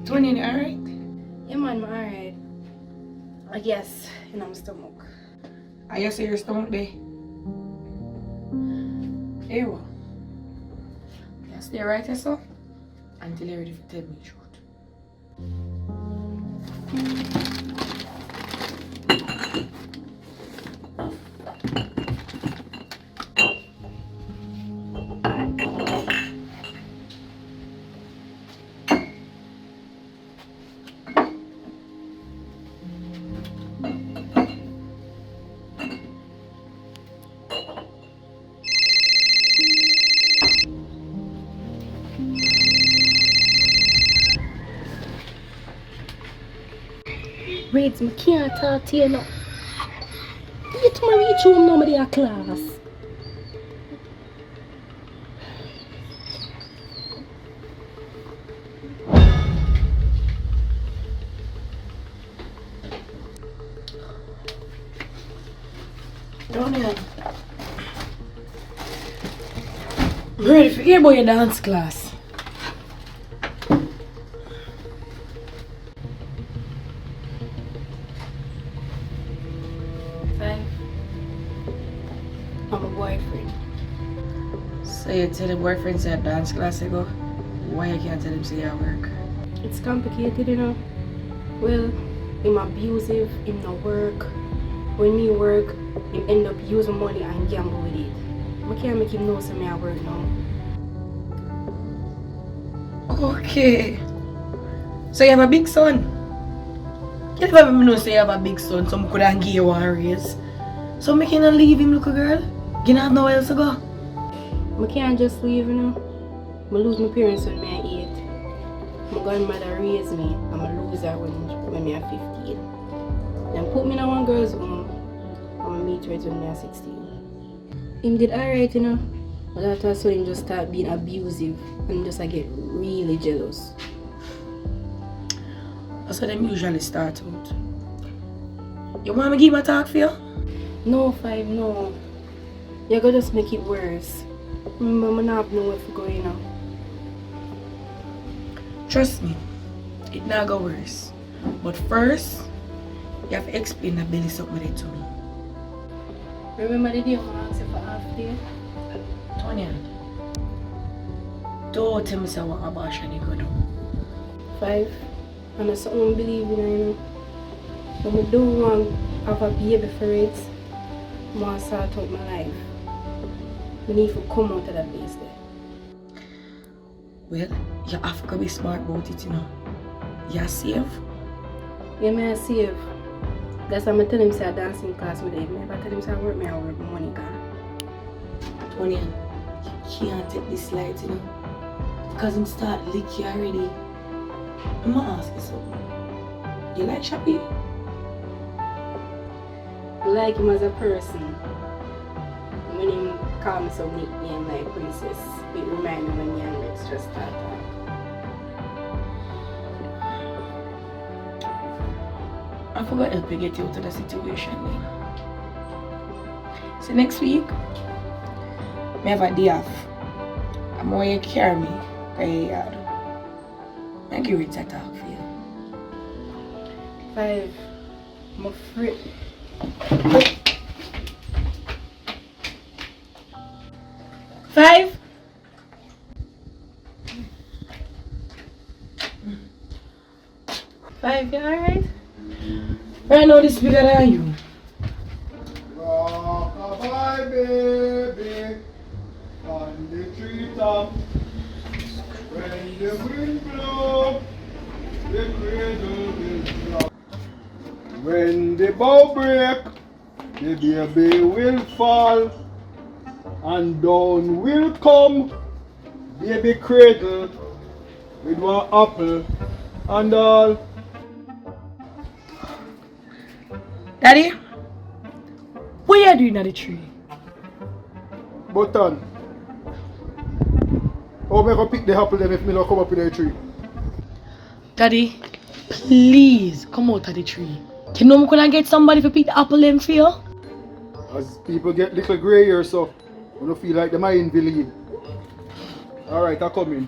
Tony, you alright? Yeah, man, I'm alright. I guess in my stomach. I just see your stomach there. Ew. You stay right here, so? Until you're ready to tell me the truth. Reds, I can't talk to you now. You to my reach home now, my class. Tony, I'm ready for your boy dance class. I'm a boyfriend. So you tell the boyfriend say dance class you go? Why you can't tell him say you work? It's complicated, you know. Well, I'm abusive, him no work. When me work, him end up using money and gamble with it. I can't make him know say me I work now. Okay. So you have a big son? You never even know say you have a big son, so I could have give you one raise. So I can't leave him, little girl? You don't have nowhere else to go? I can't just leave, you know. I lose my parents when I 8. My grandmother raised me, and I lose her when I 15. Then put me in one girl's home, and I meet her when I 16. Him did alright, you know. But after I saw him just start being abusive, and just I get really jealous. That's how them usually start out. You want me to give him a talk for you? No, 5, no. You're gonna just make it worse. Remember, I don't have nowhere to go, you know. Trust me, it not go worse. But first, you have to explain that Billy something there to me. Remember the day I asked you for half day? Tonya, don't tell me say what abortion you gonna do. 5, and that's something I believe in, you know. When I don't want to have a baby for it, I want to start out my life. I need to come out of that place there. Well, you have to be smart about it, you know. You're safe. Yeah, me I save. That's why I tell him say I dance in class with him. If I tell him say I work money gone. Tonya, you can't take this light, you know. Because him start lick you already. I'm gonna ask you something. You like Shappy? I like him as a person. When he call me some nickname like Princess, it reminds me when me and Rex just start talk. I forgot to help you get you out of the situation then. So next week, I have a day off. I'm going you carry me by your yard. I give it a talk for you. 5, I'm afraid. 5. You alright? Right now, this bigger than you. Rock-a-bye, baby, on the treetop. When the wind blows, the cradle will drop. When the bow break, the baby will fall, and down will come baby cradle with one apple and all. Daddy, what are you doing at the tree? Button, how am I going to pick the apple then if me not come up in the tree? Daddy, please come out of the tree. You know I'm gonna get somebody to pick the apple them for you? As people get little grey here, so I don't feel like they might believe. Alright, I come in.